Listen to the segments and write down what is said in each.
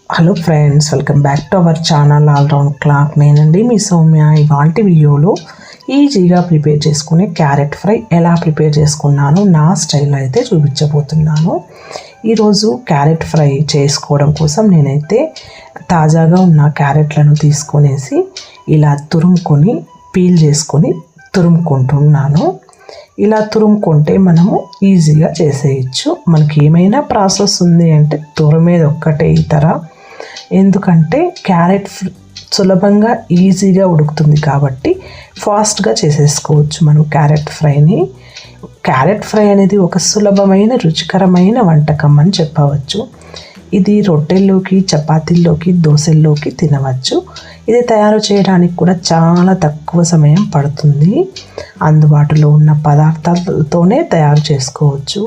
Hello friends, welcome back to our channel all round clock. నేనండి మీ సౌమ్య. ఇవాల్టి వీడియోలో ఈజీగా ప్రిపేర్ చేసుకునే క్యారెట్ ఫ్రై ఎలా ప్రిపేర్ చేసుకున్నాను నా స్టైల్లో అయితే చూపించబోతున్నాను. ఈరోజు క్యారెట్ ఫ్రై చేసుకోవడం కోసం నేనైతే తాజాగా ఉన్న క్యారెట్లను తీసుకొనేసి ఇలా తురుముకొని పీల్ చేసుకొని తురుముకుంటున్నాను. ఇలా తురుముకుంటే మనము ఈజీగా చేసేయచ్చు. మనకి ఏమైనా ప్రాసెస్ ఉంది అంటే తురిమేది ఒక్కటే ఇతర, ఎందుకంటే క్యారెట్ సులభంగా ఈజీగా ఉడుకుతుంది కాబట్టి ఫాస్ట్గా చేసేసుకోవచ్చు మనం క్యారెట్ ఫ్రైని. క్యారెట్ ఫ్రై అనేది ఒక సులభమైన రుచికరమైన వంటకం అని చెప్పవచ్చు. ఇది రొట్టెల్లోకి, చపాతీల్లోకి, దోశల్లోకి తినవచ్చు. ఇది తయారు చేయడానికి కూడా చాలా తక్కువ సమయం పడుతుంది. అందుబాటులో ఉన్న పదార్థాలతోనే తయారు చేసుకోవచ్చు.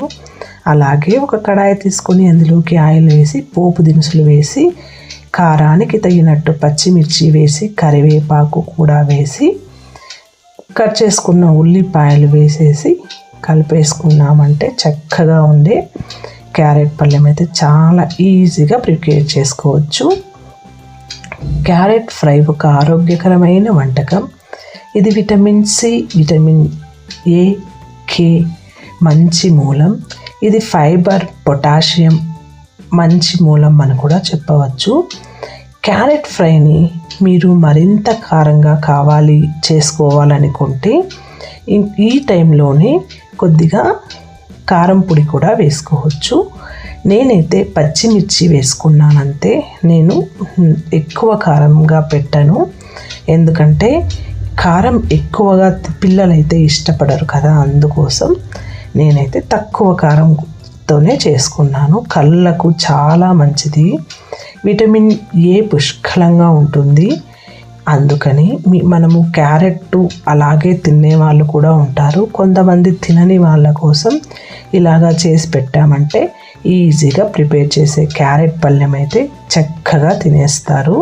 అలాగే ఒక కడాయి తీసుకొని అందులోకి ఆయిల్ వేసి, పోపు దినుసులు వేసి, కారానికి తగినట్టు పచ్చిమిర్చి వేసి, కరివేపాకు కూడా వేసి, కట్ చేసుకున్న ఉల్లిపాయలు వేసేసి కలిపేసుకున్నామంటే చక్కగా ఉండే క్యారెట్ పళ్ళెం అయితే చాలా ఈజీగా ప్రిపేర్ చేసుకోవచ్చు. క్యారెట్ ఫ్రై ఒక ఆరోగ్యకరమైన వంటకం. ఇది విటమిన్ సి, విటమిన్ ఏ, కే మంచి మూలం. ఇది ఫైబర్, పొటాషియం మంచి మూలం అని కూడా చెప్పవచ్చు. క్యారెట్ ఫ్రైని మీరు మరింత కారంగా చేసుకోవాలనుకుంటే ఈ టైంలోనే కొద్దిగా కారం పొడి కూడా వేసుకోవచ్చు. నేనైతే పచ్చిమిర్చి వేసుకున్నానంతే. నేను ఎక్కువ కారంగా పెట్టాను, ఎందుకంటే కారం ఎక్కువగా పిల్లలైతే ఇష్టపడరు కదా, అందుకోసం నేనైతే తక్కువ కారంతోనే చేసుకున్నాను. కళ్ళకు చాలా మంచిది, విటమిన్ ఏ పుష్కలంగా ఉంటుంది. అందుకని మనము క్యారెట్ అలాగే తినే వాళ్ళు కూడా ఉంటారు. కొంతమంది తినని వాళ్ళ కోసం ఇలాగా చేసి పెట్టామంటే ఈజీగా ప్రిపేర్ చేసే క్యారెట్ పళ్ళెం అయితే చక్కగా తినేస్తారు.